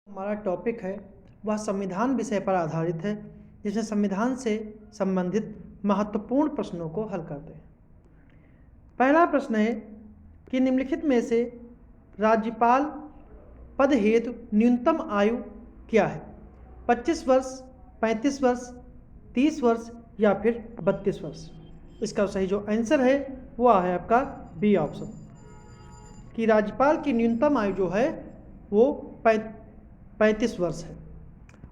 हमारा टॉपिक है वह संविधान विषय पर आधारित है, जिसमें संविधान से संबंधित महत्वपूर्ण प्रश्नों को हल करते हैं। पहला प्रश्न है कि निम्नलिखित में से राज्यपाल पद हेतु न्यूनतम आयु क्या है? 25 वर्ष, 35 वर्ष, 30 वर्ष या फिर 32 वर्ष? इसका सही जो आंसर है वह है आपका बी ऑप्शन, कि राज्यपाल की न्यूनतम आयु जो है वो 35 वर्ष है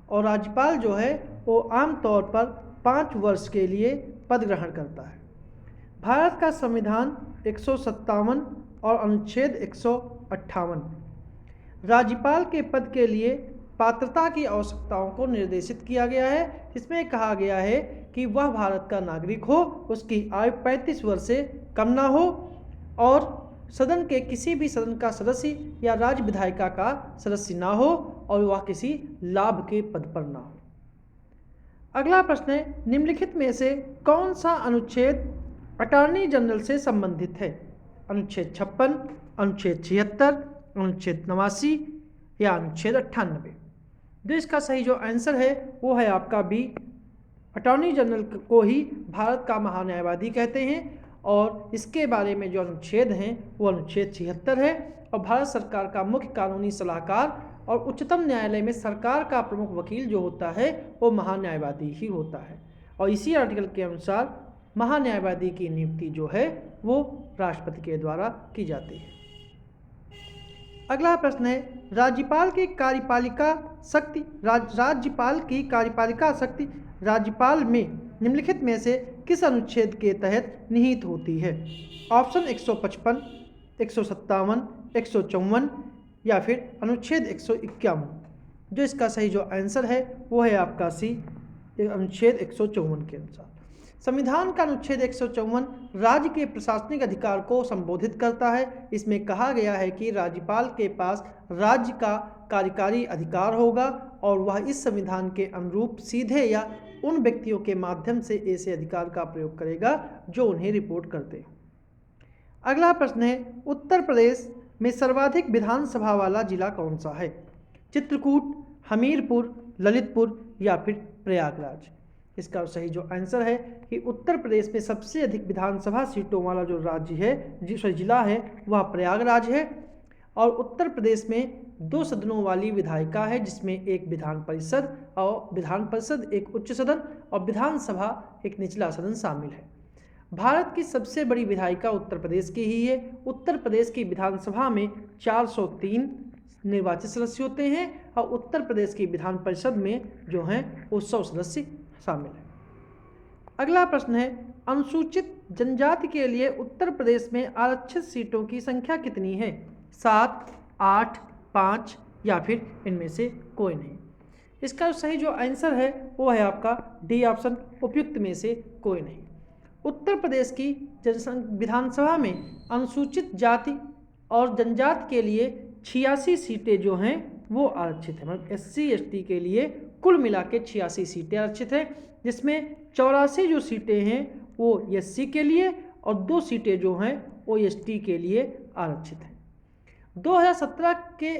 और राज्यपाल जो है वो आमतौर पर 5 वर्ष के लिए पद ग्रहण करता है। भारत का संविधान 157 और अनुच्छेद 158 राज्यपाल के पद के लिए पात्रता की आवश्यकताओं को निर्देशित किया गया है। इसमें कहा गया है कि वह भारत का नागरिक हो, उसकी आयु 35 वर्ष से कम ना हो और सदन के किसी भी सदन का सदस्य या राज्य विधायिका का सदस्य ना हो और वह किसी लाभ के पद पर ना हो। अगला प्रश्न है, निम्नलिखित में से कौन सा अनुच्छेद अटॉर्नी जनरल से संबंधित है? अनुच्छेद 56, अनुच्छेद 76, अनुच्छेद 89 या अनुच्छेद 98? जो इसका सही जो आंसर है वो है आपका बी। अटॉर्नी जनरल को ही भारत का महान्यायवादी कहते हैं और इसके बारे में जो अनुच्छेद हैं वो अनुच्छेद 76 है और भारत सरकार का मुख्य कानूनी सलाहकार और उच्चतम न्यायालय में सरकार का प्रमुख वकील जो होता है वो महान्यायवादी ही होता है और इसी आर्टिकल के अनुसार महान्यायवादी की नियुक्ति जो है वो राष्ट्रपति के द्वारा की जाती है। अगला प्रश्न है, राज्यपाल की कार्यपालिका शक्ति राज्यपाल में निम्नलिखित में से किस अनुच्छेद के तहत निहित होती है? ऑप्शन 155, 157, 154 या फिर अनुच्छेद 151? जो इसका सही जो आंसर है वो है आपका सी, अनुच्छेद 154 के अनुसार। संविधान का अनुच्छेद 154 राज्य के प्रशासनिक अधिकार को संबोधित करता है। इसमें कहा गया है कि राज्यपाल के पास राज्य का कार्यकारी अधिकार होगा और वह इस संविधान के अनुरूप सीधे या उन व्यक्तियों के माध्यम से ऐसे अधिकार का प्रयोग करेगा जो उन्हें रिपोर्ट करते हैं। अगला प्रश्न है, उत्तर प्रदेश में सर्वाधिक विधानसभा वाला जिला कौन सा है? चित्रकूट, हमीरपुर, ललितपुर या फिर प्रयागराज? इसका सही जो आंसर है कि उत्तर प्रदेश में सबसे अधिक विधानसभा सीटों वाला जो राज्य है जिला है वह प्रयागराज है और उत्तर प्रदेश में 2 सदनों वाली विधायिका है, जिसमें एक विधान परिषद एक उच्च सदन और विधानसभा एक निचला सदन शामिल है। भारत की सबसे बड़ी विधायिका उत्तर प्रदेश की ही है। उत्तर प्रदेश की विधानसभा में 403 निर्वाचित सदस्य होते हैं और उत्तर प्रदेश की विधान परिषद में जो हैं वो 100 सदस्य शामिल है। अगला प्रश्न है, अनुसूचित जनजाति के लिए उत्तर प्रदेश में आरक्षित सीटों की संख्या कितनी है? 7, 8, 5 या फिर इनमें से कोई नहीं? इसका सही जो आंसर है वो है आपका डी ऑप्शन, उपयुक्त में से कोई नहीं। उत्तर प्रदेश की विधानसभा में अनुसूचित जाति और जनजाति के लिए 86 सीटें जो हैं वो आरक्षित है। मतलब SC ST के लिए कुल मिला के 86 सीटें आरक्षित हैं, जिसमें 84 जो सीटें हैं वो SC के लिए और 2 सीटें जो हैं वो ST के लिए आरक्षित हैं। 2017 के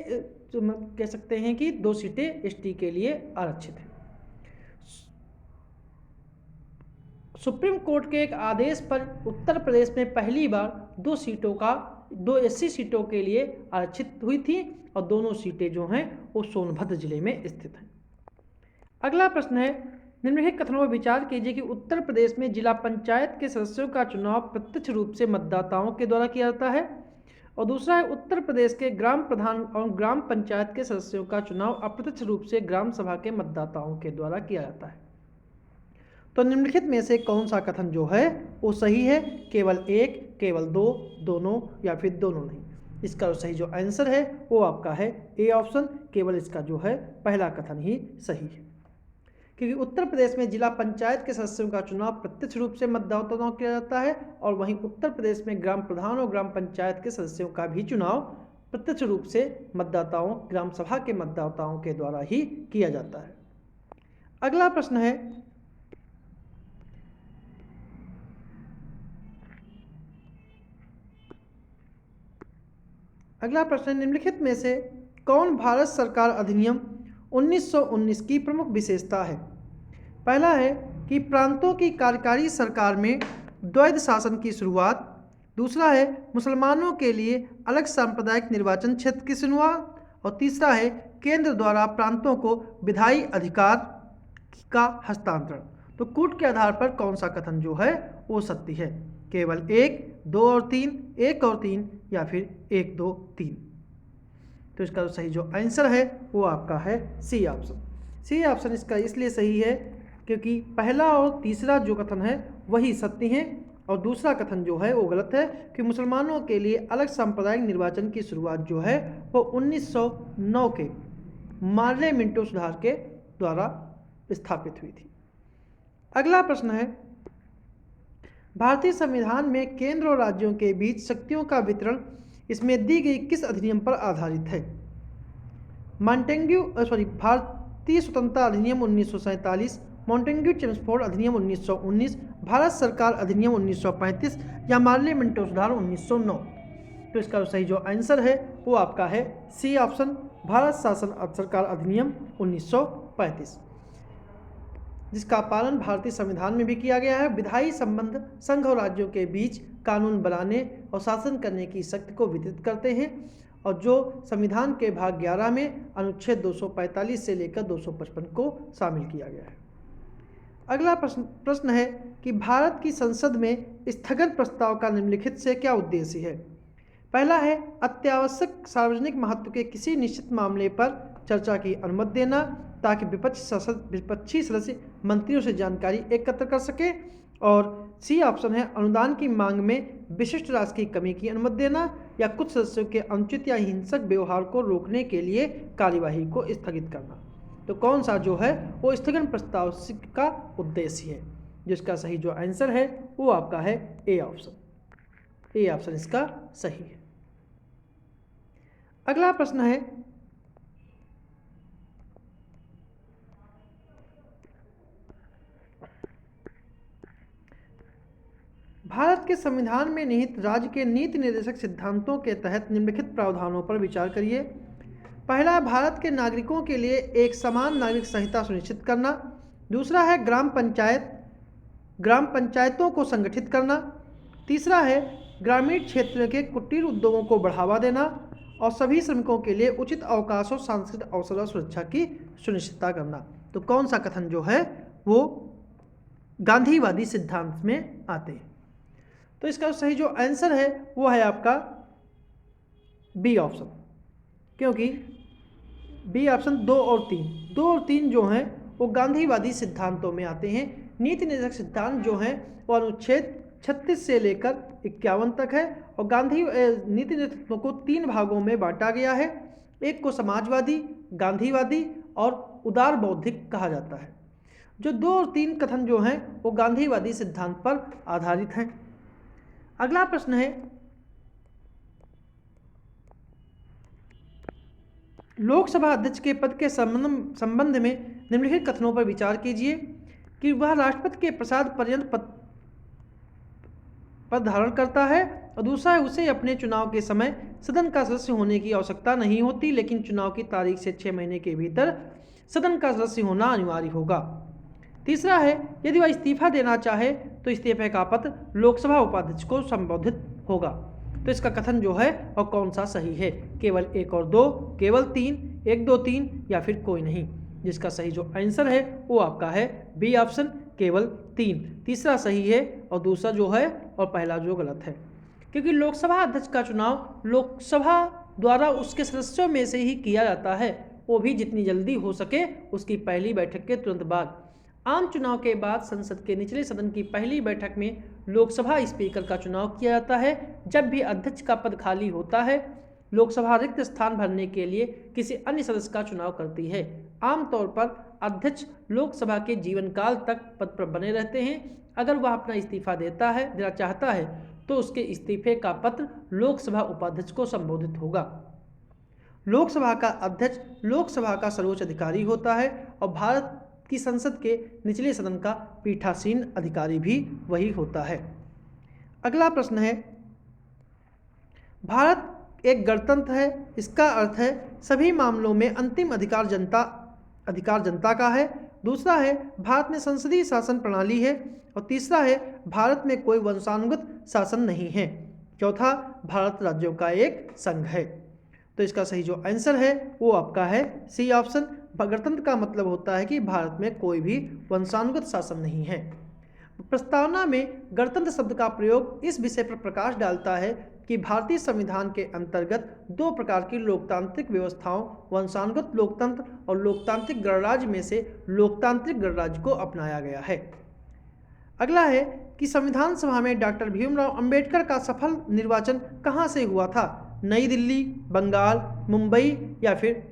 कह सकते हैं कि 2 सीटें ST के लिए आरक्षित हैं। सुप्रीम कोर्ट के एक आदेश पर उत्तर प्रदेश में पहली बार 2 SC सीटों के लिए आरक्षित हुई थी और दोनों सीटें जो हैं वो सोनभद्र जिले में स्थित हैं। अगला प्रश्न है, निम्नलिखित कथनों पर विचार कीजिए कि उत्तर प्रदेश में जिला पंचायत के सदस्यों का चुनाव प्रत्यक्ष रूप से मतदाताओं के द्वारा किया जाता है और दूसरा है उत्तर प्रदेश के ग्राम प्रधान और ग्राम पंचायत के सदस्यों का चुनाव अप्रत्यक्ष रूप से ग्राम सभा के मतदाताओं के द्वारा किया जाता है। तो निम्नलिखित में से कौन सा कथन जो है वो सही है? केवल एक, केवल 2, दोनों या फिर दोनों नहीं? इसका सही जो आंसर है वो आपका है ए ऑप्शन, केवल इसका जो है पहला कथन ही सही है, क्योंकि उत्तर प्रदेश में जिला पंचायत के सदस्यों का चुनाव प्रत्यक्ष रूप से मतदाताओं किया जाता है और वहीं उत्तर प्रदेश में ग्राम प्रधान और ग्राम पंचायत के सदस्यों का भी चुनाव प्रत्यक्ष रूप से मतदाताओं, ग्राम सभा के मतदाताओं के द्वारा ही किया जाता है। अगला प्रश्न है, निम्नलिखित में से कौन भारत सरकार अधिनियम 1919 की प्रमुख विशेषता है? पहला है कि प्रांतों की कार्यकारी सरकार में द्वैध शासन की शुरुआत। दूसरा है मुसलमानों के लिए अलग सांप्रदायिक निर्वाचन क्षेत्र की शुरुआत। और तीसरा है केंद्र द्वारा प्रांतों को विधायी अधिकार का हस्तांतरण। तो कूट के आधार पर कौन सा कथन जो है वो सत्य है? केवल 1, 2 और 3, 1 और 3 या फिर 1, 2, 3। तो इसका सही जो आंसर है वो आपका है सी ऑप्शन। सी ऑप्शन इसका इसलिए सही है क्योंकि पहला और तीसरा जो कथन है वही सत्य है और दूसरा कथन जो है वो गलत है कि मुसलमानों के लिए अलग सांप्रदायिक निर्वाचन की शुरुआत जो है वो 1909 के मार्ले मिंटो सुधार के द्वारा स्थापित हुई थी। अगला प्रश्न है, भारतीय संविधान में केंद्र और राज्यों के बीच शक्तियों का वितरण इसमें दी गई किस अधिनियम पर आधारित है? भारतीय स्वतंत्रता अधिनियम 1947, मॉन्टेग्यू चेम्सफोर्ड अधिनियम 1919, भारत सरकार अधिनियम 1935 या मार्ले मिंटो सुधार 1909। तो इसका सही जो आंसर है वो आपका है सी ऑप्शन, भारत शासन सरकार अधिनियम 1935, जिसका पालन भारतीय संविधान में भी किया गया है। विधायी संबंध संघ और राज्यों के बीच कानून बनाने और शासन करने की शक्ति को वितरित करते हैं और जो संविधान के भाग 11 में अनुच्छेद 245 से लेकर 255 को शामिल किया गया है। अगला प्रश्न है कि भारत की संसद में स्थगन प्रस्ताव का निम्नलिखित से क्या उद्देश्य है? पहला है अत्यावश्यक सार्वजनिक महत्व के किसी निश्चित मामले पर चर्चा की अनुमति देना ताकि विपक्षी सदस्य मंत्रियों से जानकारी एकत्र कर सके। और सी ऑप्शन है अनुदान की मांग में विशिष्ट राशि की कमी की अनुमति देना या कुछ सदस्यों के अनुचित या हिंसक व्यवहार को रोकने के लिए कार्यवाही को स्थगित करना। तो कौन सा जो है वो स्थगन प्रस्ताव का उद्देश्य है? जिसका सही जो आंसर है वो आपका है ए ऑप्शन। ए ऑप्शन इसका सही है। अगला प्रश्न है, भारत के संविधान में निहित राज्य के नीति निर्देशक सिद्धांतों के तहत निम्नलिखित प्रावधानों पर विचार करिए। पहला, भारत के नागरिकों के लिए एक समान नागरिक संहिता सुनिश्चित करना। दूसरा है ग्राम पंचायतों को संगठित करना। तीसरा है ग्रामीण क्षेत्र के कुटीर उद्योगों को बढ़ावा देना और सभी श्रमिकों के लिए उचित अवकाश और सांस्कृतिक अवसर और सुरक्षा की सुनिश्चितता करना। तो कौन सा कथन जो है वो गांधीवादी सिद्धांत में आते हैं? तो इसका सही जो आंसर है वो है आपका बी ऑप्शन, क्योंकि बी ऑप्शन 2 और 3 जो हैं वो गांधीवादी सिद्धांतों में आते हैं। नीति निर्देशक सिद्धांत जो हैं वो अनुच्छेद 36 से लेकर 51 तक है और नीति निर्देशकों को 3 भागों में बांटा गया है। एक को समाजवादी, गांधीवादी और उदार बौद्धिक कहा जाता है। जो 2 और 3 कथन जो हैं वो गांधीवादी सिद्धांत पर आधारित हैं। अगला प्रश्न है, लोकसभा अध्यक्ष के पद के संबंध में निम्नलिखित कथनों पर विचार कीजिए कि वह राष्ट्रपति के प्रसाद पर्यंत पद धारण करता है और दूसरा है उसे अपने चुनाव के समय सदन का सदस्य होने की आवश्यकता नहीं होती, लेकिन चुनाव की तारीख से 6 महीने के भीतर सदन का सदस्य होना अनिवार्य होगा। तीसरा है यदि वह इस्तीफा देना चाहे तो इस्तीफे का पत्र लोकसभा उपाध्यक्ष को संबोधित होगा। तो इसका कथन जो है और कौन सा सही है? केवल 1 और 2, केवल 3, 1, 2, 3 या फिर कोई नहीं? जिसका सही जो आंसर है वो आपका है बी ऑप्शन, केवल 3। तीसरा सही है और दूसरा जो है और पहला जो गलत है, क्योंकि लोकसभा अध्यक्ष का चुनाव लोकसभा द्वारा उसके सदस्यों में से ही किया जाता है, वो भी जितनी जल्दी हो सके उसकी पहली बैठक के तुरंत बाद। आम चुनाव के बाद संसद के निचले सदन की पहली बैठक में लोकसभा स्पीकर का चुनाव किया जाता है। जब भी अध्यक्ष का पद खाली होता है, लोकसभा रिक्त स्थान भरने के लिए किसी अन्य सदस्य का चुनाव करती है। आमतौर पर अध्यक्ष लोकसभा के जीवन काल तक पद पर बने रहते हैं। अगर वह अपना इस्तीफा देना चाहता है तो उसके इस्तीफे का पत्र लोकसभा उपाध्यक्ष को संबोधित होगा। लोकसभा का अध्यक्ष लोकसभा का सर्वोच्च अधिकारी होता है और भारत की संसद के निचले सदन का पीठासीन अधिकारी भी वही होता है। अगला प्रश्न है, भारत एक गणतंत्र है। इसका अर्थ है सभी मामलों में अंतिम अधिकार जनता का है। दूसरा है भारत में संसदीय शासन प्रणाली है। और तीसरा है भारत में कोई वंशानुगत शासन नहीं है। चौथा, भारत राज्यों का एक संघ है। तो इसका सही जो आंसर है वो आपका है सी ऑप्शन। गणतंत्र का मतलब होता है कि भारत में कोई भी वंशानुगत शासन नहीं है। प्रस्तावना में गणतंत्र शब्द का प्रयोग इस विषय पर प्रकाश डालता है कि भारतीय संविधान के अंतर्गत दो प्रकार की लोकतांत्रिक व्यवस्थाओं, वंशानुगत लोकतंत्र और लोकतांत्रिक गणराज्य में से लोकतांत्रिक गणराज्य को अपनाया गया है। अगला है कि संविधान सभा में डॉक्टर भीमराव अंबेडकर का सफल निर्वाचन कहाँ से हुआ था? नई दिल्ली, बंगाल, मुंबई या फिर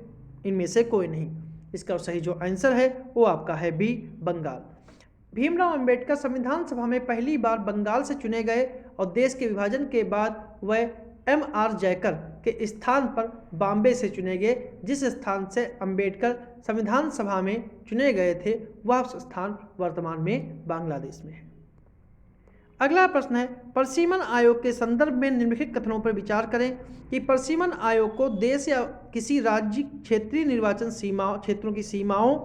इनमें से कोई नहीं। इसका सही जो आंसर है वो आपका है बी, बंगाल। भीमराव अंबेडकर संविधान सभा में पहली बार बंगाल से चुने गए और देश के विभाजन के बाद वह M.R. जयकर के स्थान पर बॉम्बे से चुने गए। जिस स्थान से अंबेडकर संविधान सभा में चुने गए थे वह स्थान वर्तमान में बांग्लादेश में है। अगला प्रश्न है परिसीमन आयोग के संदर्भ में निम्नलिखित कथनों पर विचार करें कि परिसीमन आयोग को देश या किसी राज्य क्षेत्रीय निर्वाचन क्षेत्रों की सीमाओं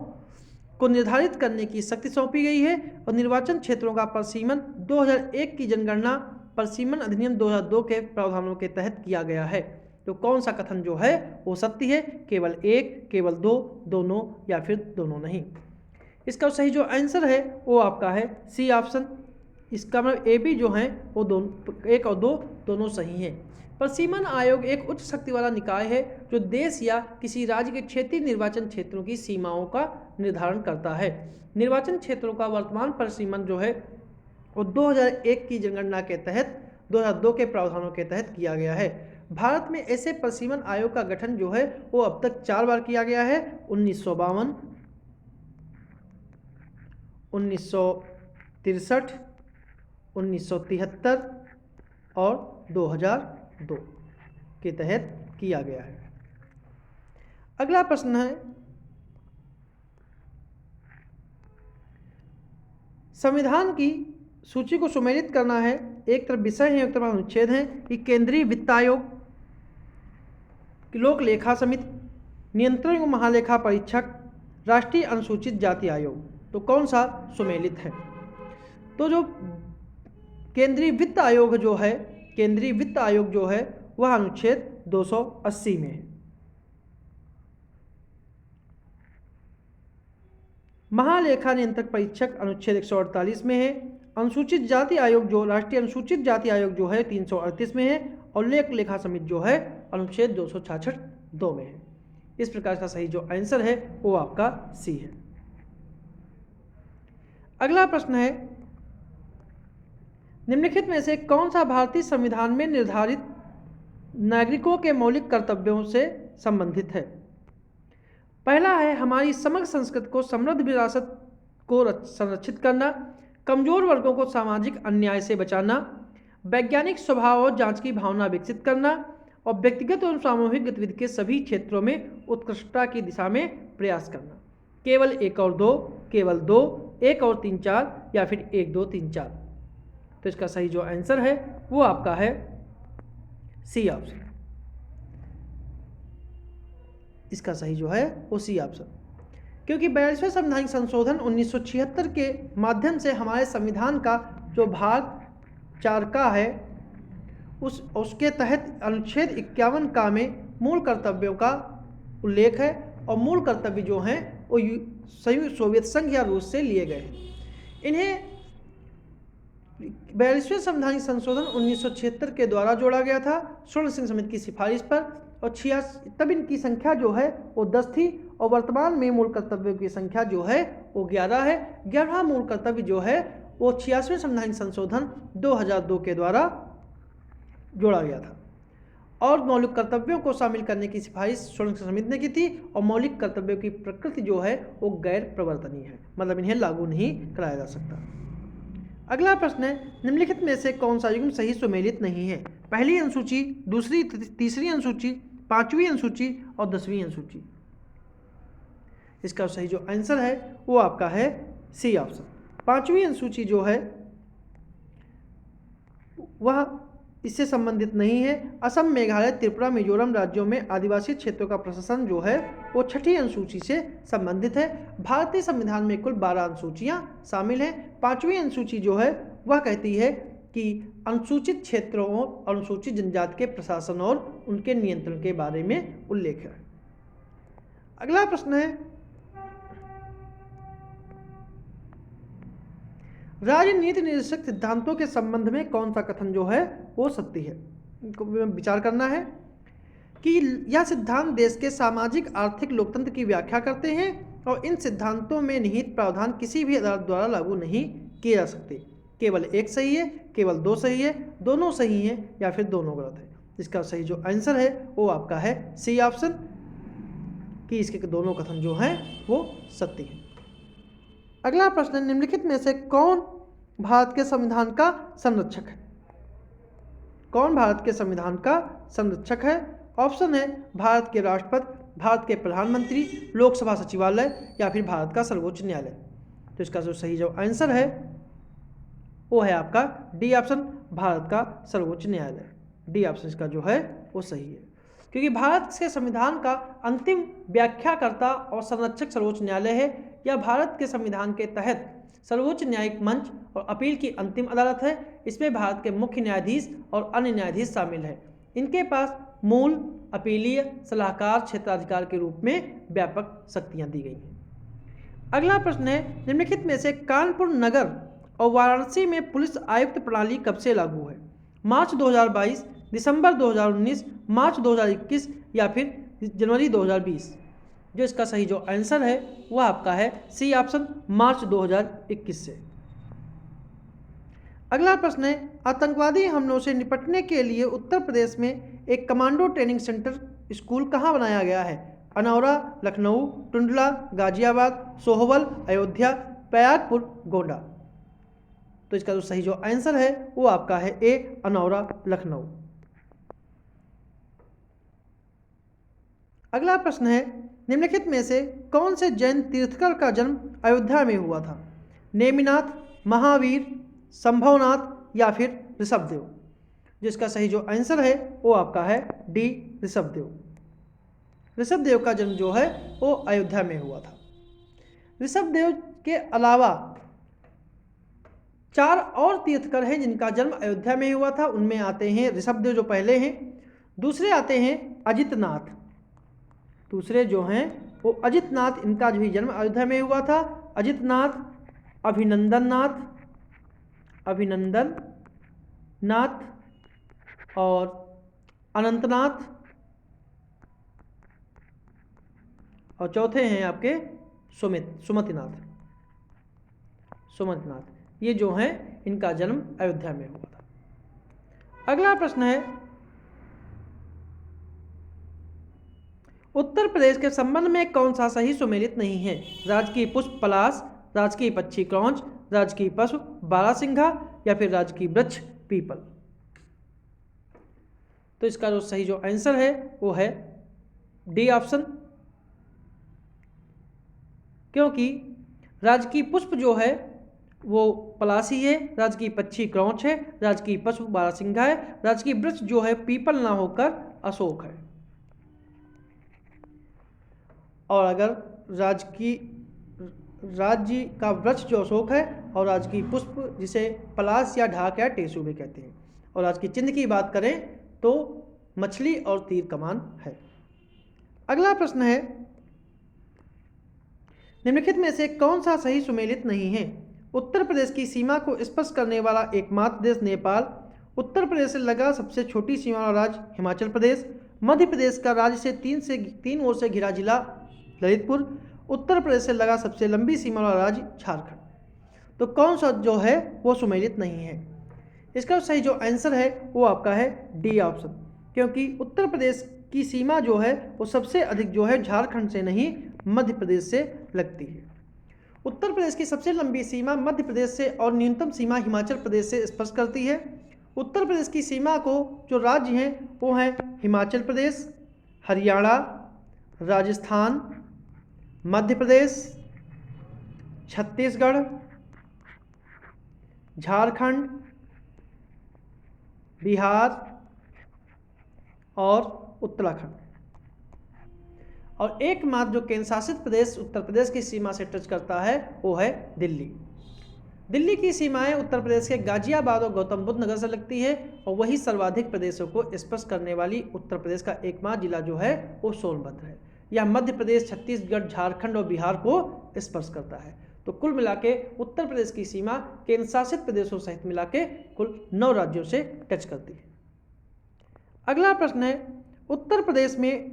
को निर्धारित करने की शक्ति सौंपी गई है और निर्वाचन क्षेत्रों का परिसीमन 2001 की जनगणना परिसीमन अधिनियम 2002 के प्रावधानों के तहत किया गया है। तो कौन सा कथन जो है वो सत्य है? केवल एक, केवल दो, दोनों या फिर दोनों नहीं। इसका सही जो आंसर है वो आपका है सी ऑप्शन। इसका मतलब ए बी जो हैं वो दोनों, एक और दो दोनों सही हैं। परिसीमन आयोग एक उच्च शक्ति वाला निकाय है जो देश या किसी राज्य के क्षेत्रीय निर्वाचन क्षेत्रों की सीमाओं का निर्धारण करता है। निर्वाचन क्षेत्रों का वर्तमान परिसीमन जो है वो 2001 की जनगणना के तहत 2002 के प्रावधानों के तहत किया गया है। भारत में ऐसे परिसीमन आयोग का गठन जो है वो अब तक 4 बार किया गया है, 1952, 1963, 1973 और 2002 के तहत किया गया है। अगला प्रश्न है संविधान की सूची को सुमेलित करना है। एक तरफ विषय है, एक तरफ अनुच्छेद है कि केंद्रीय वित्त आयोग, लोक लेखा समिति, नियंत्रण एवं महालेखा परीक्षक, राष्ट्रीय अनुसूचित जाति आयोग। तो कौन सा सुमेलित है? तो जो केंद्रीय वित्त आयोग जो है, केंद्रीय वित्त आयोग जो है वह अनुच्छेद 280 में है। महालेखा नियंत्रक परीक्षक अनुच्छेद 148 में है। अनुसूचित जाति आयोग जो राष्ट्रीय अनुसूचित जाति आयोग जो है 338 में है और लोक लेखा समिति जो है अनुच्छेद 266 2 में है। इस प्रकार का सही जो आंसर है वो आपका सी है। अगला प्रश्न है निम्नलिखित में से कौन सा भारतीय संविधान में निर्धारित नागरिकों के मौलिक कर्तव्यों से संबंधित है? पहला है हमारी समग्र संस्कृति को समृद्ध विरासत को संरक्षित करना, कमजोर वर्गों को सामाजिक अन्याय से बचाना, वैज्ञानिक स्वभाव और जांच की भावना विकसित करना और व्यक्तिगत और सामूहिक गतिविधि के सभी क्षेत्रों में उत्कृष्टता की दिशा में प्रयास करना। केवल एक और दो, केवल दो, एक और 3 4 या फिर 1 2 3 4। तो इसका सही जो आंसर है वो आपका है सी ऑप्शन। इसका सही जो है वो सी ऑप्शन, क्योंकि 42वें संवैधानिक संशोधन 1976 के माध्यम से हमारे संविधान का जो भाग 4 का है उसके तहत अनुच्छेद 51 का में मूल कर्तव्यों का उल्लेख है और मूल कर्तव्य जो हैं वो संयुक्त सोवियत संघ या रूस से लिए गए हैं। इन्हें 42वें संवैधानिक संशोधन 1976 के द्वारा जोड़ा गया था स्वर्ण सिंह समिति की सिफारिश पर और 86 तब इनकी संख्या जो है वो 10 थी और वर्तमान में मूल कर्तव्यों की संख्या जो है वो 11 है। 11वां मूल कर्तव्य जो है वो 86वें संवैधानिक संशोधन 2002 के द्वारा जोड़ा गया था और मौलिक कर्तव्यों को शामिल करने की सिफारिश स्वर्ण सिंह समिति ने की थी और मौलिक कर्तव्यों की प्रकृति जो है वो गैर प्रवर्तनीय है, मतलब इन्हें लागू नहीं कराया जा सकता। अगला प्रश्न है निम्नलिखित में से कौन सा युग्म सही सुमेलित नहीं है? पहली अनुसूची, दूसरी तीसरी अनुसूची, 5वीं अनुसूची और 10वीं अनुसूची। इसका सही जो आंसर है वो आपका है सी ऑप्शन। 5वीं अनुसूची जो है वह इससे संबंधित नहीं है। असम, मेघालय, त्रिपुरा, मिजोरम राज्यों में आदिवासी क्षेत्रों का प्रशासन जो है वो 6ठी अनुसूची से संबंधित है। भारतीय संविधान में कुल 12 अनुसूचियाँ शामिल हैं। 5वीं अनुसूची जो है वह कहती है कि अनुसूचित क्षेत्रों और अनुसूचित जनजाति के प्रशासन और उनके नियंत्रण के बारे में उल्लेख है। अगला प्रश्न है, राजनीति निर्देशक सिद्धांतों के संबंध में कौन सा कथन जो है वो सत्य है। इनको विचार करना है कि यह सिद्धांत देश के सामाजिक आर्थिक लोकतंत्र की व्याख्या करते हैं और इन सिद्धांतों में निहित प्रावधान किसी भी अदालत द्वारा लागू नहीं किए जा सकते। केवल एक सही है, केवल 2 सही है, दोनों सही हैं या फिर दोनों गलत है। इसका सही जो आंसर है वो आपका है सी ऑप्शन, कि इसके दोनों कथन जो हैं वो सत्य हैं। अगला प्रश्न, निम्नलिखित में से कौन भारत के संविधान का संरक्षक है? कौन भारत के संविधान का संरक्षक है? ऑप्शन है भारत के राष्ट्रपति, भारत के प्रधानमंत्री, लोकसभा सचिवालय या फिर भारत का सर्वोच्च न्यायालय। तो इसका जो सही जो आंसर है वो है आपका डी ऑप्शन, भारत का सर्वोच्च न्यायालय। डी ऑप्शन इसका जो है वो सही है, क्योंकि भारत के संविधान का अंतिम व्याख्याकर्ता और संरक्षक सर्वोच्च न्यायालय है। यह भारत के संविधान के तहत सर्वोच्च न्यायिक मंच और अपील की अंतिम अदालत है। इसमें भारत के मुख्य न्यायाधीश और अन्य न्यायाधीश शामिल हैं। इनके पास मूल, अपीलीय, सलाहकार, क्षेत्राधिकार के रूप में व्यापक शक्तियां दी गई हैं। अगला प्रश्न है, निम्नलिखित में से कानपुर नगर और वाराणसी में पुलिस आयुक्त प्रणाली कब से लागू है? मार्च 2022, दिसंबर 2019, मार्च 2021 या फिर जनवरी 2020? जो इसका सही जो आंसर है वह आपका है सी ऑप्शन, मार्च 2021 से। अगला प्रश्न है, आतंकवादी हमलों से निपटने के लिए उत्तर प्रदेश में एक कमांडो ट्रेनिंग सेंटर स्कूल कहाँ बनाया गया है? अनौरा, लखनऊ, टुंडला, गाजियाबाद, सोहवल, अयोध्या, प्रयागपुर, गोंडा? तो इसका जो सही जो आंसर है वो आपका है ए, अनौरा, लखनऊ। अगला प्रश्न है, निम्नलिखित में से कौन से जैन तीर्थकर का जन्म अयोध्या में हुआ था? नेमिनाथ, महावीर, संभवनाथ या फिर ऋषभदेव? जिसका सही जो आंसर है वो आपका है डी, ऋषभदेव। ऋषभदेव का जन्म जो है वो अयोध्या में हुआ था। ऋषभदेव के अलावा 4 और तीर्थकर हैं जिनका जन्म अयोध्या में हुआ था। उनमें आते हैं ऋषभदेव जो पहले हैं, दूसरे आते हैं अजितनाथ, दूसरे जो हैं वो अजितनाथ, इनका भी जन्म अयोध्या में हुआ था। अजितनाथ, अभिनंदन नाथ और अनंतनाथ, और चौथे हैं आपके सुमतिनाथ। ये जो हैं इनका जन्म अयोध्या में हुआ था। अगला प्रश्न है, उत्तर प्रदेश के संबंध में कौन सा सही सुमेलित नहीं है? राजकीय पुष्प पलाश, राजकीय पक्षी क्रौंच, राजकीय पशु बारहसिंघा या फिर राजकीय वृक्ष पीपल? तो इसका जो सही जो आंसर है वो है डी ऑप्शन, क्योंकि राजकीय पुष्प जो है वो पलाश ही है, राजकीय पक्षी क्रौंच है, राजकीय पशु बारहसिंघा है, राजकीय वृक्ष जो है पीपल ना होकर अशोक है। और अगर राज्य का वृक्ष जो अशोक है और राजकीय पुष्प जिसे पलाश या ढाक या टेसू भी कहते हैं, और राजकीय चिन्ह की बात करें तो मछली और तीर कमान है। अगला प्रश्न है, निम्नलिखित में से कौन सा सही सुमेलित नहीं है? उत्तर प्रदेश की सीमा को स्पर्श करने वाला एकमात्र देश नेपाल, उत्तर प्रदेश से लगा सबसे छोटी सीमा वाला राज्य हिमाचल प्रदेश, मध्य प्रदेश का राज्य से तीन ओर से घिरा जिला ललितपुर, उत्तर प्रदेश से लगा सबसे लंबी सीमा वाला राज्य झारखंड। तो कौन सा जो है वो सुमेलित नहीं है? इसका सही जो आंसर है वो आपका है डी ऑप्शन, क्योंकि उत्तर प्रदेश की सीमा जो है वो सबसे अधिक जो है झारखंड से नहीं मध्य प्रदेश से लगती है। उत्तर प्रदेश की सबसे लंबी सीमा मध्य प्रदेश से और न्यूनतम सीमा हिमाचल प्रदेश से स्पर्श करती है। उत्तर प्रदेश की सीमा को जो राज्य हैं वो हैं हिमाचल प्रदेश, हरियाणा, राजस्थान, मध्य प्रदेश, छत्तीसगढ़, झारखंड बिहार और उत्तराखंड। और एकमात्र जो केंद्र शासित प्रदेश उत्तर प्रदेश की सीमा से टच करता है वो है दिल्ली। दिल्ली की सीमाएं उत्तर प्रदेश के गाजियाबाद और गौतम बुद्ध नगर से लगती है और वही सर्वाधिक प्रदेशों को स्पर्श करने वाली उत्तर प्रदेश का एकमात्र जिला जो है वो सोनभद्र है। यह मध्य प्रदेश, छत्तीसगढ़, झारखंड और बिहार को स्पर्श करता है। तो कुल मिला के उत्तर प्रदेश की सीमा केंद्र शासित प्रदेशों सहित मिला के कुल 9 राज्यों से टच करती है। अगला प्रश्न है, उत्तर प्रदेश में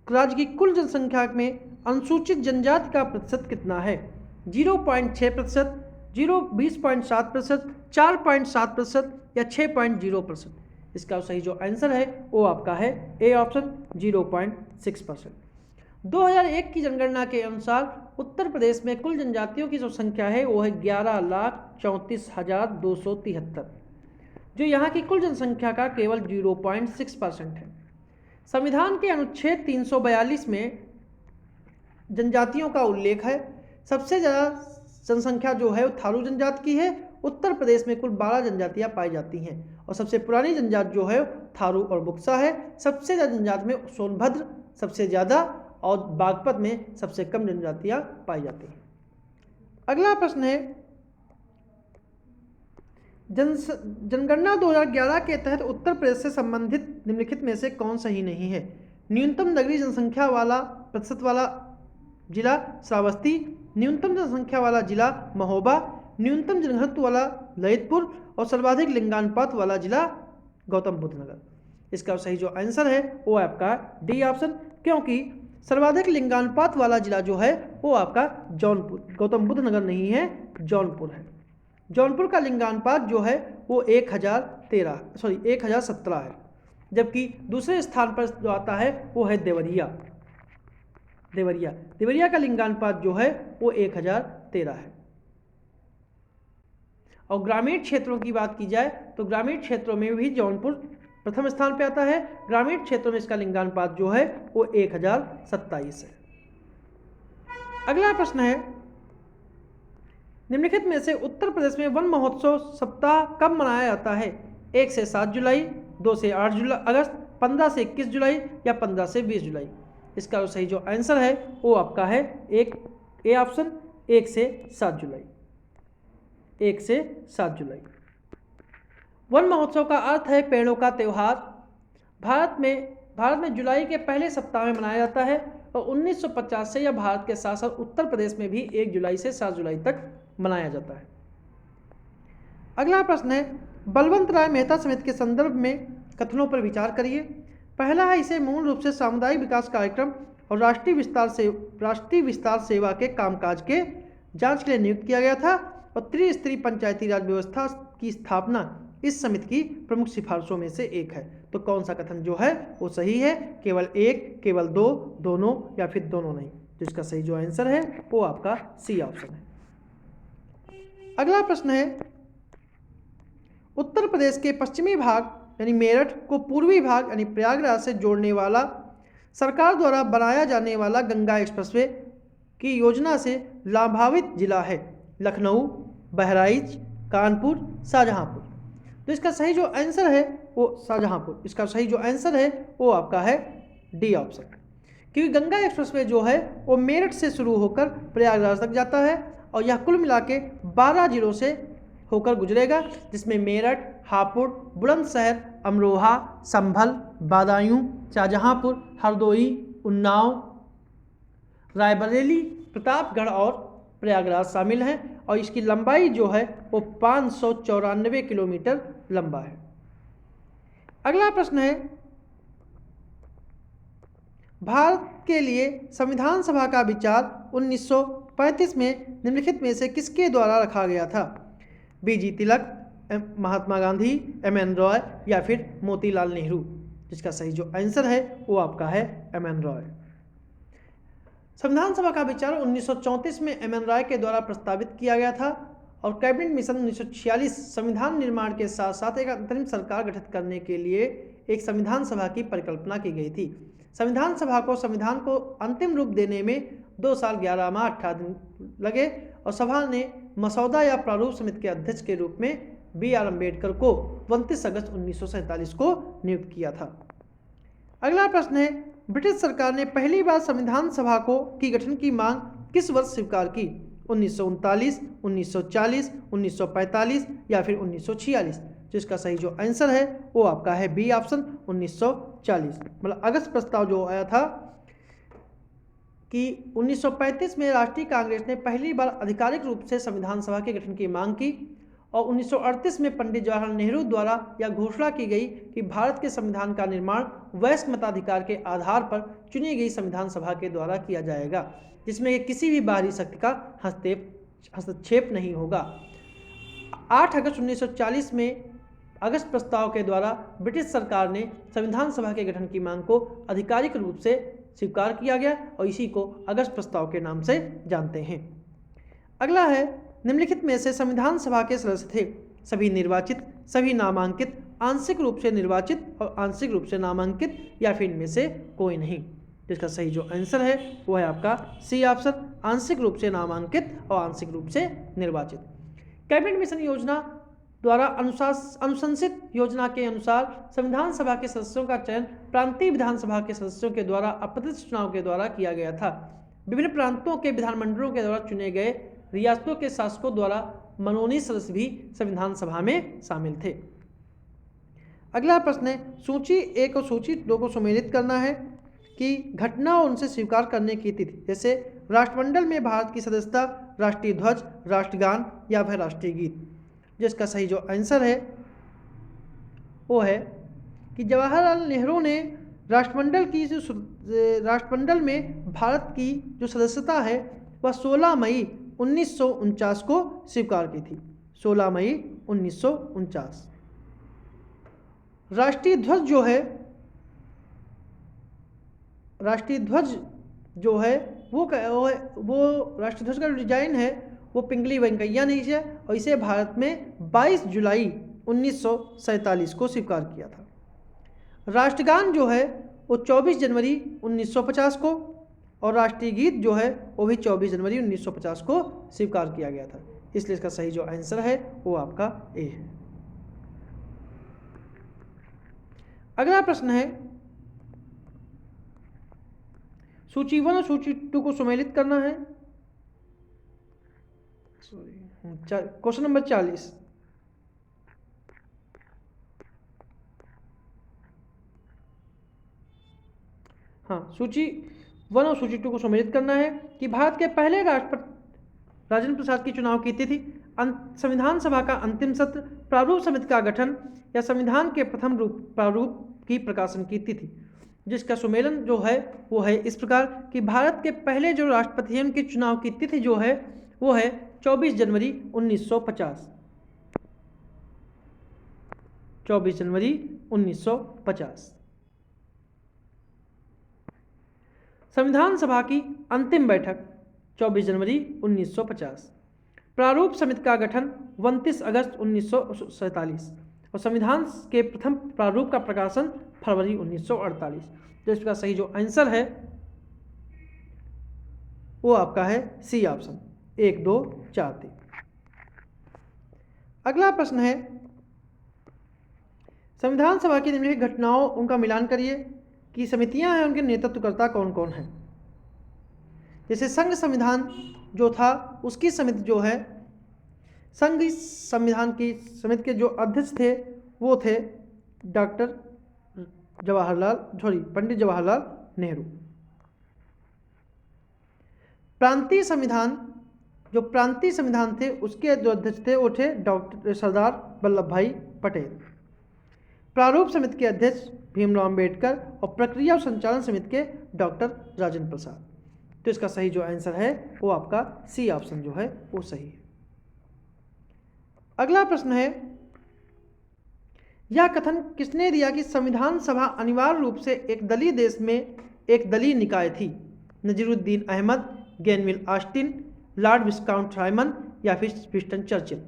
राज्य की कुल जनसंख्या में अनुसूचित जनजाति का प्रतिशत कितना है? 0.6%, 20.7%, 4.7% या 6.0%? इसका सही जो आंसर है वो आपका है ए ऑप्शन 0.6%। 2001 की जनगणना के अनुसार उत्तर प्रदेश में कुल जनजातियों की जो संख्या है वो है 11,34,273, जो यहाँ की कुल जनसंख्या का केवल 0.6% है। संविधान के अनुच्छेद 342 में जनजातियों का उल्लेख है। सबसे ज़्यादा जनसंख्या जो है वो थारू जनजाति की है। उत्तर प्रदेश में कुल 12 जनजातियाँ पाई जाती हैं और सबसे पुरानी जनजाति जो है थारू और बुक्सा है। सबसे ज़्यादा जनजाति में सोनभद्र सबसे ज़्यादा और बागपत में सबसे कम जनजातियाँ पाई जाती हैं। अगला प्रश्न है, जनगणना 2011 के तहत उत्तर प्रदेश से संबंधित निम्नलिखित में से कौन सही नहीं है? न्यूनतम नगरीय जनसंख्या वाला प्रतिशत वाला जिला श्रावस्ती, न्यूनतम जनसंख्या वाला जिला महोबा, न्यूनतम जनघनत्व वाला ललितपुर और सर्वाधिक लिंगानुपात वाला जिला गौतम बुद्ध नगर। इसका सही जो आंसर है वो आपका डी ऑप्शन, क्योंकि सर्वाधिक लिंगानुपात वाला जिला जो है वो आपका जौनपुर, गौतम बुद्ध नगर नहीं है, जौनपुर है। जौनपुर का लिंगानुपात जो है वो 1017 है, जबकि दूसरे स्थान पर जो आता है वो है देवरिया का लिंगानुपात जो है वो 1013 है। और ग्रामीण क्षेत्रों की बात की जाए तो ग्रामीण क्षेत्रों में भी जौनपुर प्रथम स्थान पे आता है। ग्रामीण क्षेत्रों में इसका लिंगानुपात जो है वो 1027 है। अगला प्रश्न है, निम्नलिखित में से उत्तर प्रदेश में वन महोत्सव सप्ताह कब मनाया जाता है? 1 से 7 जुलाई, 2 से 8 अगस्त, 15 से 21 जुलाई या 15 से 20 जुलाई? इसका जो सही जो आंसर है वो आपका है ए ऑप्शन 1 से 7 जुलाई। 1 से 7 जुलाई। वन महोत्सव का अर्थ है पेड़ों का त्यौहार। भारत में जुलाई के पहले सप्ताह में मनाया जाता है और 1950 से यह भारत के साथ साथ उत्तर प्रदेश में भी 1 जुलाई से 7 जुलाई तक मनाया जाता है। अगला प्रश्न है, बलवंत राय मेहता समिति के संदर्भ में कथनों पर विचार करिए। पहला है, इसे मूल रूप से सामुदायिक विकास कार्यक्रम और राष्ट्रीय विस्तार सेवा के कामकाज के जांच के लिए नियुक्त किया गया था और त्रिस्तरीय पंचायती राज व्यवस्था की स्थापना इस समिति की प्रमुख सिफारिशों में से एक है। तो कौन सा कथन जो है वो सही है? केवल एक, केवल दो, दोनों या फिर दोनों नहीं? जिसका सही जो आंसर है वो आपका सी ऑप्शन है। अगला प्रश्न है, उत्तर प्रदेश के पश्चिमी भाग यानी मेरठ को पूर्वी भाग यानी प्रयागराज से जोड़ने वाला सरकार द्वारा बनाया जाने वाला गंगा एक्सप्रेसवे की योजना से लाभान्वित जिला है लखनऊ, बहराइच, कानपुर, शाहजहांपुर। तो इसका सही जो आंसर है वो शाहजहांपुर। इसका सही जो आंसर है वो आपका है डी ऑप्शन, क्योंकि गंगा एक्सप्रेसवे जो है वो मेरठ से शुरू होकर प्रयागराज तक जाता है और यह कुल मिला के 12 जिलों से होकर गुजरेगा, जिसमें मेरठ, हापुड़, बुलंदशहर, अमरोहा, संभल, बदायूं, शाहजहांपुर, हरदोई, उन्नाव, रायबरेली, प्रतापगढ़ और प्रयागराज शामिल हैं और इसकी लंबाई जो है वो 594 किलोमीटर लंबा है। अगला प्रश्न है, भारत के लिए संविधान सभा का विचार 1935 में निम्नलिखित में से किसके द्वारा रखा गया था? बीजी तिलक, महात्मा गांधी, एम.एन. रॉय या फिर मोतीलाल नेहरू? जिसका सही जो आंसर है वो आपका है एम.एन. रॉय। संविधान सभा का विचार 1934 में एम.एन. रॉय के द्वारा प्रस्तावित किया गया था और कैबिनेट मिशन 1946 संविधान निर्माण के साथ साथ एक अंतरिम सरकार गठित करने के लिए एक संविधान सभा की परिकल्पना की गई थी। संविधान को अंतिम रूप देने में 2 साल 11 माह 18 दिन लगे और सभा ने मसौदा या प्रारूप समिति के अध्यक्ष के रूप में BR अम्बेडकर को 29 अगस्त 1947 को नियुक्त किया था। अगला प्रश्न है, ब्रिटिश सरकार ने पहली बार संविधान सभा की गठन की मांग किस वर्ष स्वीकार की? 1939, 1940, 1945 या फिर 1946? जिसका सही जो आंसर है वो आपका है बी ऑप्शन 1940। मतलब अगस्त प्रस्ताव जो आया था कि 1935 में राष्ट्रीय कांग्रेस ने पहली बार आधिकारिक रूप से संविधान सभा के गठन की मांग की और 1938 में पंडित जवाहरलाल नेहरू द्वारा यह घोषणा की गई कि भारत के संविधान का निर्माण वयस्क मताधिकार के आधार पर चुनी गई संविधान सभा के द्वारा किया जाएगा, जिसमें किसी भी बाहरी शक्ति का हस्तक्षेप नहीं होगा। 8 अगस्त 1940 में अगस्त प्रस्ताव के द्वारा ब्रिटिश सरकार ने संविधान सभा के गठन की मांग को आधिकारिक रूप से स्वीकार किया गया और इसी को अगस्त प्रस्ताव के नाम से जानते हैं। अगला है, निम्नलिखित में से संविधान सभा के सदस्य थे? सभी निर्वाचित, सभी नामांकित, आंशिक रूप से निर्वाचित और आंशिक रूप से नामांकित या फिर इनमें से कोई नहीं? जिसका सही जो आंसर है वो है आपका सी ऑप्शन, आंशिक रूप से नामांकित और आंशिक रूप से निर्वाचित। कैबिनेट मिशन योजना द्वारा अनुशंसित योजना के अनुसार संविधान सभा के सदस्यों का चयन प्रांतीय विधानसभा के सदस्यों के द्वारा अप्रत्यक्ष चुनाव के द्वारा किया गया था। विभिन्न प्रांतों के विधानमंडलों के द्वारा चुने गए रियासतों के शासकों द्वारा मनोनीत सदस्य भी संविधान सभा में शामिल थे। अगला प्रश्न है, सूची 1 और सूची 2 को सम्मिलित करना है कि घटना और उनसे स्वीकार करने की तिथि, जैसे राष्ट्रमंडल में भारत की सदस्यता, राष्ट्रीय ध्वज, राष्ट्रगान या फिर राष्ट्रीय गीत। जिसका सही जो आंसर है वो है कि जवाहरलाल नेहरू ने राष्ट्रमंडल में भारत की जो सदस्यता है वह 16 मई 1949 को स्वीकार की थी। 16 मई 1949। राष्ट्रीय ध्वज जो है वो राष्ट्रीय ध्वज का डिजाइन है वो पिंगली वेंकैया ने इसे और इसे भारत में 22 जुलाई 1947 को स्वीकार किया था। राष्ट्रगान जो है वो 24 जनवरी 1950 को और राष्ट्रीय गीत जो है वो भी 24 जनवरी 1950 को स्वीकार किया गया था। इसलिए इसका सही जो आंसर है वो आपका ए है। अगला प्रश्न है, सूची 1 और सूची 2 को सम्मिलित करना है। Question number 40। हाँ, सूची 1 और सूची 2 को सम्मिलित करना है कि भारत के पहले राष्ट्रपति राजेंद्र प्रसाद की चुनाव की तिथि, संविधान सभा का अंतिम सत्र, प्रारूप समिति का गठन या संविधान के प्रथम प्रारूप की प्रकाशन की तिथि। जिसका सुमेलन जो है वो है इस प्रकार कि भारत के पहले जो राष्ट्रपति हैं उनके चुनाव की तिथि जो है वो है 24 जनवरी 1950। 24 जनवरी 1950। संविधान सभा की अंतिम बैठक 24 जनवरी 1950। प्रारूप समिति का गठन 29 अगस्त 1947 और संविधान के प्रथम प्रारूप का प्रकाशन फरवरी 1948। तो इसका सही जो आंसर है वो आपका है सी ऑप्शन, 1, 2, 4, 3। अगला प्रश्न है, संविधान सभा की निम्नलिखित घटनाओं उनका मिलान करिए कि समितियां हैं उनके नेतृत्वकर्ता कौन कौन हैं। जैसे संघ संविधान जो था उसकी समिति जो है, संघ संविधान की समिति के जो अध्यक्ष थे वो थे पंडित जवाहरलाल नेहरू। प्रांतीय संविधान थे उसके जो अध्यक्ष थे वो थे डॉक्टर सरदार वल्लभ भाई पटेल। प्रारूप समिति के अध्यक्ष भीमराव अम्बेडकर और प्रक्रिया और संचालन समिति के डॉक्टर राजेंद्र प्रसाद। तो इसका सही जो आंसर है वो आपका सी ऑप्शन जो है वो सही है। अगला प्रश्न है, यह कथन किसने दिया कि संविधान सभा अनिवार्य रूप से एक दलीय देश में एक दलीय निकाय थी? Naziruddin Ahmad, Granville Austin, Lord Viscount Simon या फिर विंस्टन चर्चिल।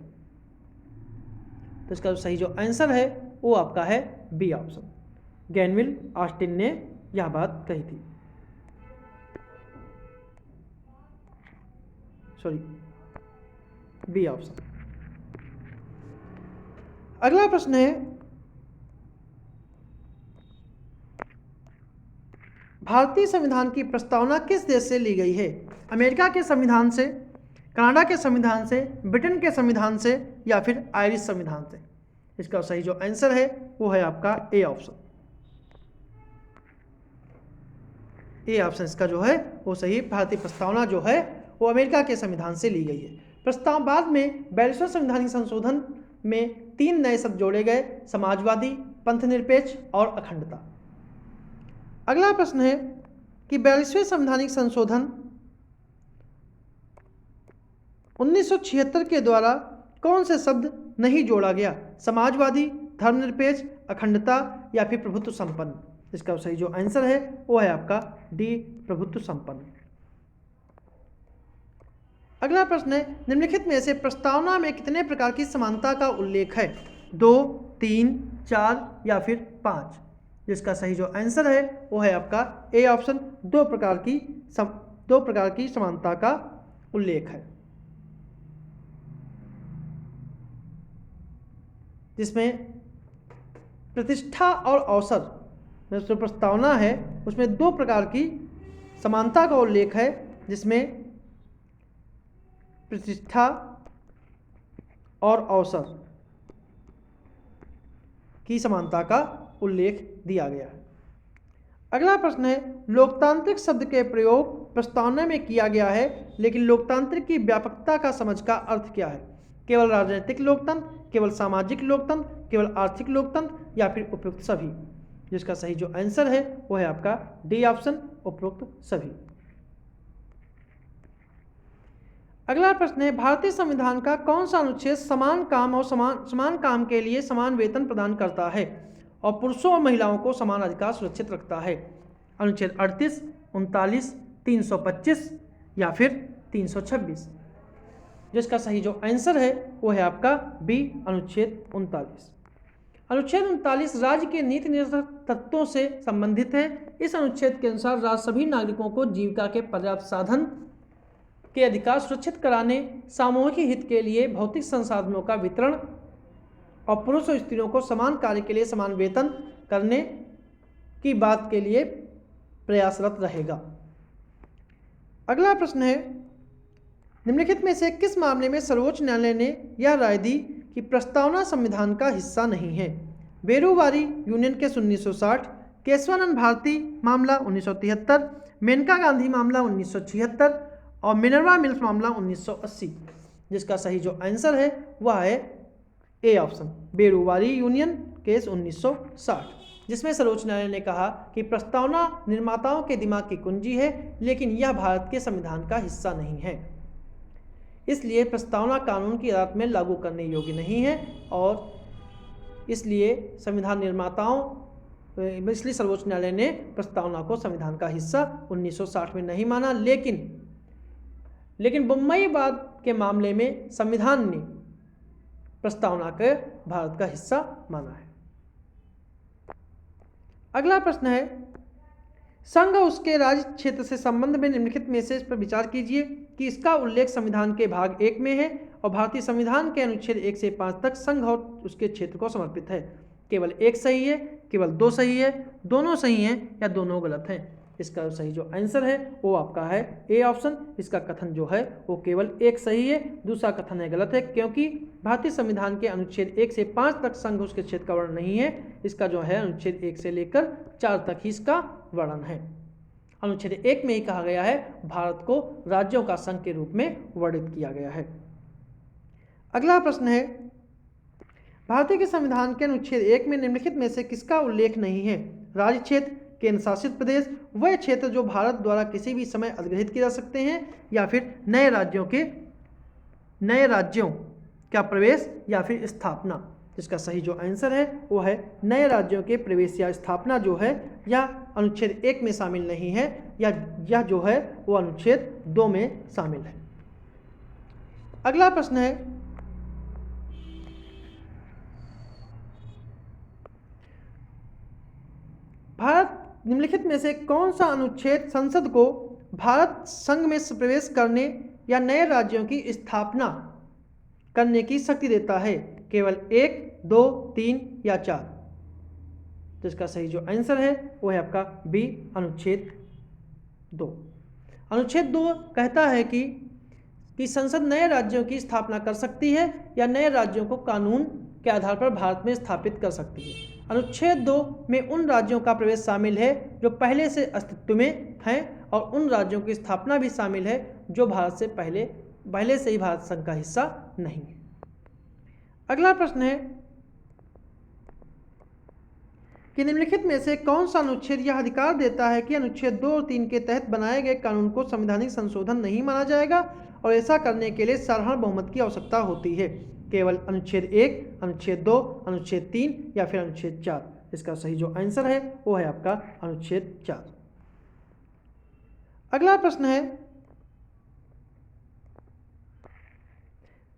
तो इसका सही जो आंसर है वो आपका है बी ऑप्शन, ग्रेनविल ऑस्टिन ने यह बात कही थी। B option. अगला प्रश्न है, भारतीय संविधान की प्रस्तावना किस देश से ली गई है? अमेरिका के संविधान से, कनाडा के संविधान से, ब्रिटेन के संविधान से या फिर आयरिश संविधान से? इसका सही जो आंसर है वो है आपका ए ऑप्शन। ए ऑप्शन इसका जो है वो सही। भारतीय प्रस्तावना जो है वो अमेरिका के संविधान से ली गई है। प्रस्ताव बाद में 42वें संवैधानिक संशोधन में 3 नए शब्द जोड़े गए, समाजवादी, पंथनिरपेक्ष और अखंडता। अगला प्रश्न है कि 42वें संवैधानिक संशोधन 1976 के द्वारा कौन से शब्द नहीं जोड़ा गया? समाजवादी, धर्मनिरपेक्ष, अखंडता या फिर प्रभुत्व संपन्न? इसका सही जो आंसर है वो है आपका डी, प्रभुत्व संपन्न। अगला प्रश्न है, निम्नलिखित में से प्रस्तावना में कितने प्रकार की समानता का उल्लेख है? 2, 3, 4 या फिर 5? जिसका सही जो आंसर है वो है आपका ए ऑप्शन, 2 प्रकार की समानता का उल्लेख है, जिसमें प्रतिष्ठा और अवसर में जो प्रस्तावना है उसमें 2 प्रकार की समानता का उल्लेख है, जिसमें प्रतिष्ठा और अवसर की समानता का उल्लेख दिया गया है। अगला प्रश्न है, लोकतांत्रिक शब्द के प्रयोग प्रस्तावना में किया गया है, लेकिन लोकतांत्रिक की व्यापकता का समझ का अर्थ क्या है? केवल राजनीतिक लोकतंत्र, केवल सामाजिक लोकतंत्र, केवल आर्थिक लोकतंत्र या फिर उपयुक्त सभी? जिसका सही जो आंसर है वो है आपका डी ऑप्शन, उपयुक्त सभी। अगला प्रश्न है, भारतीय संविधान का कौन सा अनुच्छेद समान काम और समान काम के लिए समान वेतन प्रदान करता है और पुरुषों और महिलाओं को समान अधिकार सुरक्षित रखता है? अनुच्छेद 38, 39, 325 या फिर 326? जिसका सही जो आंसर है वो है आपका बी, अनुच्छेद 39। अनुच्छेद 39 राज्य के नीति निर्धारक तत्वों से संबंधित है। इस अनुच्छेद के अनुसार राज्य सभी नागरिकों को जीविका के पर्याप्त साधन के अधिकार सुरक्षित कराने, सामूहिक हित के लिए भौतिक संसाधनों का वितरण और पुरुष और स्त्रियों को समान कार्य के लिए समान वेतन करने की बात के लिए प्रयासरत रहेगा। अगला प्रश्न है, निम्नलिखित में से किस मामले में सर्वोच्च न्यायालय ने यह राय दी कि प्रस्तावना संविधान का हिस्सा नहीं है? बेरूवारी यूनियन केस 1960, केशवानंद भारती मामला 1973, मेनका गांधी मामला 1976 और मिनर्वा मिल्स मामला 1980? जिसका सही जो आंसर है वह है ए ऑप्शन, बेरूवारी यूनियन केस 1960, जिसमें सर्वोच्च न्यायालय ने कहा कि प्रस्तावना निर्माताओं के दिमाग की कुंजी है, लेकिन यह भारत के संविधान का हिस्सा नहीं है, इसलिए प्रस्तावना कानून की अदालत में लागू करने योग्य नहीं है और इसलिए इसलिए सर्वोच्च न्यायालय ने प्रस्तावना को संविधान का हिस्सा 1960 में नहीं माना। लेकिन बम्बई वाद के मामले में संविधान ने प्रस्तावना के भारत का हिस्सा माना है। अगला प्रश्न है, संघ उसके राज्य क्षेत्र से संबंध में निम्नलिखित में से इस पर विचार कीजिए कि इसका उल्लेख संविधान के भाग 1 में है और भारतीय संविधान के अनुच्छेद 1 से 5 तक संघ और उसके क्षेत्र को समर्पित है। केवल 1 सही है, केवल 2 सही है, दोनों सही हैं या दोनों गलत हैं? इसका सही जो आंसर है वो आपका है ए ऑप्शन। इसका कथन जो है वो केवल 1 सही है, दूसरा कथन है गलत है, क्योंकि भारतीय संविधान के अनुच्छेद 1 से 5 तक संघ उसके क्षेत्र का वर्णन नहीं है। इसका जो है अनुच्छेद 1 से लेकर 4 तक ही इसका वर्णन है। अनुच्छेद 1 में ही कहा गया है भारत को राज्यों का संघ के रूप में वर्णित किया गया है। अगला प्रश्न है, भारतीय के संविधान के अनुच्छेद 1 में निम्नलिखित में से किसका उल्लेख नहीं है? राज्य क्षेत्र, केंद्र शासित प्रदेश, वह क्षेत्र जो भारत द्वारा किसी भी समय अधिग्रहित किए जा सकते हैं, या फिर नए राज्यों का प्रवेश या फिर स्थापना? इसका सही जो आंसर है वो है नए राज्यों के प्रवेश या स्थापना जो है यह अनुच्छेद 1 में शामिल नहीं है, यह जो है वो अनुच्छेद 2 में शामिल है। अगला प्रश्न है, भारत निम्नलिखित में से कौन सा अनुच्छेद संसद को भारत संघ में प्रवेश करने या नए राज्यों की स्थापना करने की शक्ति देता है? केवल 1, 2, 3 या 4। तो इसका सही जो आंसर है वो है आपका बी, अनुच्छेद 2। अनुच्छेद 2 कहता है कि संसद नए राज्यों की स्थापना कर सकती है या नए राज्यों को कानून के आधार पर भारत में स्थापित कर सकती है। अनुच्छेद 2 में उन राज्यों का प्रवेश शामिल है जो पहले से अस्तित्व में हैं और उन राज्यों की स्थापना भी शामिल है जो भारत से पहले से ही भारत संघ का हिस्सा नहीं है। अगला प्रश्न है कि निम्नलिखित में से कौन सा अनुच्छेद यह अधिकार देता है कि अनुच्छेद 2 और 3 के तहत बनाए गए कानून को संवैधानिक संशोधन नहीं माना जाएगा और ऐसा करने के लिए साधारण बहुमत की आवश्यकता होती है। केवल अनुच्छेद 1, अनुच्छेद 2, अनुच्छेद 3 या फिर अनुच्छेद 4। इसका सही जो आंसर है वो है आपका अनुच्छेद 4। अगला प्रश्न है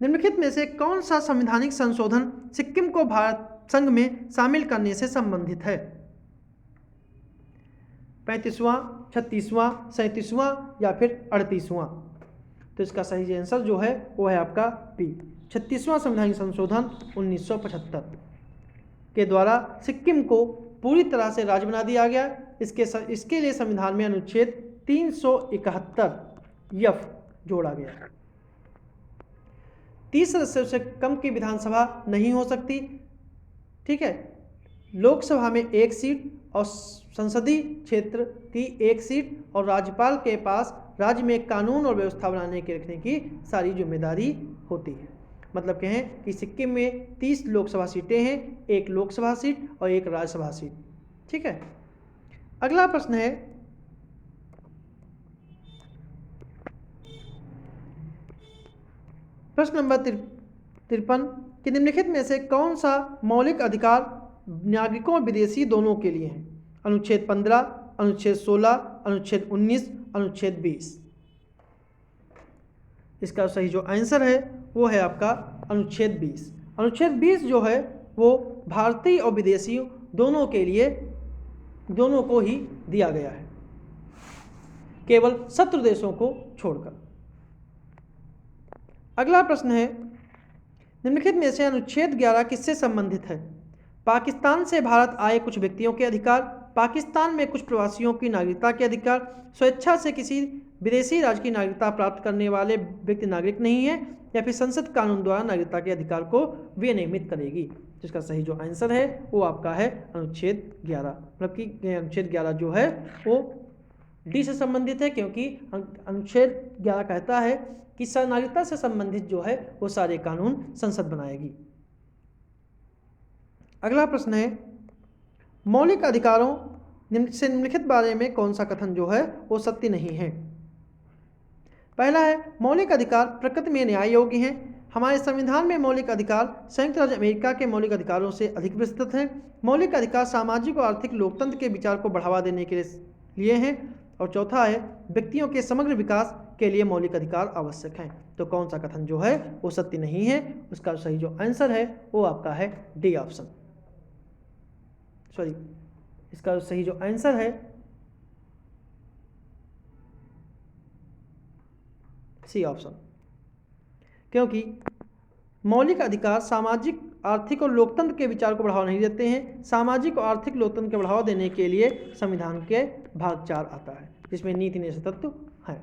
निम्नलिखित में से कौन सा संवैधानिक संशोधन सिक्किम को भारत संघ में शामिल करने से संबंधित है? 35वां, 36वां, 37वां या फिर 38वां। तो इसका सही आंसर जो है वो है आपका बी, 36वां संवैधानिक संशोधन 1975 के द्वारा सिक्किम को पूरी तरह से राज्य बना दिया गया। इसके लिए संविधान में अनुच्छेद 371F जोड़ा गया। 30 सदस्यों से कम की विधानसभा नहीं हो सकती, ठीक है। लोकसभा में 1 सीट और संसदीय क्षेत्र की 1 सीट और राज्यपाल के पास राज्य में कानून और व्यवस्था बनाने के रखने की सारी जिम्मेदारी होती है। मतलब कहें कि सिक्किम में 30 लोकसभा सीटें हैं, 1 लोकसभा सीट और 1 राज्यसभा सीट, ठीक है। अगला प्रश्न है प्रश्न नंबर 53 कि निम्नलिखित में से कौन सा मौलिक अधिकार नागरिकों और विदेशी दोनों के लिए है? अनुच्छेद 15, अनुच्छेद 16, अनुच्छेद 19, अनुच्छेद 20। इसका सही जो आंसर है वो है आपका अनुच्छेद 20। अनुच्छेद 20 जो है वो भारतीय और विदेशी दोनों के लिए दोनों को ही दिया गया है, केवल शत्रु देशों को छोड़कर। अगला प्रश्न है निम्नलिखित में से अनुच्छेद 11 किससे संबंधित है? पाकिस्तान से भारत आए कुछ व्यक्तियों के अधिकार, पाकिस्तान में कुछ प्रवासियों की नागरिकता के अधिकार, स्वेच्छा से किसी विदेशी राज्य की नागरिकता प्राप्त करने वाले व्यक्ति नागरिक नहीं है, या फिर संसद कानून द्वारा नागरिकता के अधिकार को विनियमित करेगी। जिसका सही जो आंसर है वो आपका है अनुच्छेद 11। मतलब कि अनुच्छेद 11 जो है वो डी से संबंधित है, क्योंकि अनुच्छेद 11 कहता है कि नागरिकता से संबंधित जो है वो सारे कानून संसद बनाएगी। अगला प्रश्न है मौलिक अधिकारों से निम्नलिखित बारे में कौन सा कथन जो है वो सत्य नहीं है? पहला है मौलिक अधिकार प्रकृति में न्याय योग्य हैं। हमारे संविधान में मौलिक अधिकार संयुक्त राज्य अमेरिका के मौलिक अधिकारों से अधिक विस्तृत हैं। मौलिक अधिकार सामाजिक और आर्थिक लोकतंत्र के विचार को बढ़ावा देने के लिए हैं। और चौथा है व्यक्तियों के समग्र विकास के लिए मौलिक अधिकार आवश्यक हैं। तो कौन सा कथन जो है वो सत्य नहीं है? उसका सही जो आंसर है वो आपका है डी ऑप्शन, सॉरी इसका सही जो आंसर है सी ऑप्शन, क्योंकि मौलिक अधिकार सामाजिक आर्थिक और लोकतंत्र के विचार को बढ़ावा नहीं देते हैं। सामाजिक और आर्थिक लोकतंत्र को बढ़ावा देने के लिए संविधान के भाग 4 आता है, जिसमें नीति निषेध तत्व है।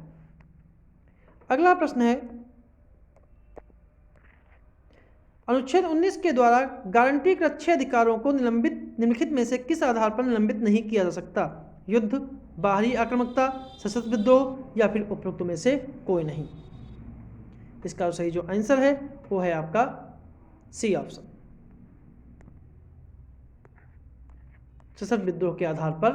अगला प्रश्न है अनुच्छेद 19 के द्वारा गारंटीकृत 6 अधिकारों को निम्नलिखित में से किस आधार पर निलंबित नहीं किया जा सकता? युद्ध, बाहरी आक्रामकता, सशस्त्र विद्रोह या फिर उपरोक्त में से कोई नहीं। इसका सही जो आंसर है वो है आपका सी ऑप्शन, सशस्त्र विद्रोह के आधार पर,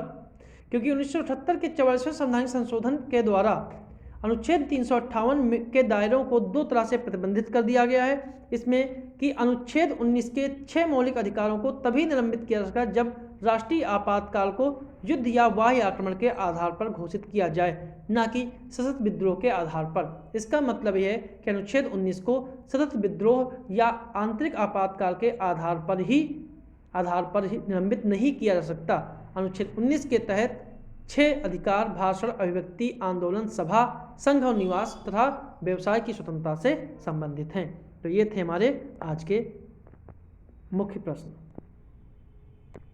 क्योंकि 1978 के 44वें संवैधानिक संशोधन के द्वारा अनुच्छेद 358 के दायरों को 2 तरह से प्रतिबंधित कर दिया गया है। इसमें कि अनुच्छेद 19 के 6 मौलिक अधिकारों को तभी निलंबित किया जा सकता है जब राष्ट्रीय आपातकाल को युद्ध या बाह्य आक्रमण के आधार पर घोषित किया जाए, न कि सशस्त्र विद्रोह के आधार पर। इसका मतलब यह है कि अनुच्छेद 19 को सशस्त्र विद्रोह या आंतरिक आपातकाल के आधार पर ही निलंबित नहीं किया जा सकता। अनुच्छेद 19 के तहत 6 अधिकार भाषण, अभिव्यक्ति, आंदोलन, सभा, संघ और निवास तथा व्यवसाय की स्वतंत्रता से संबंधित हैं। तो ये थे हमारे आज के मुख्य प्रश्न।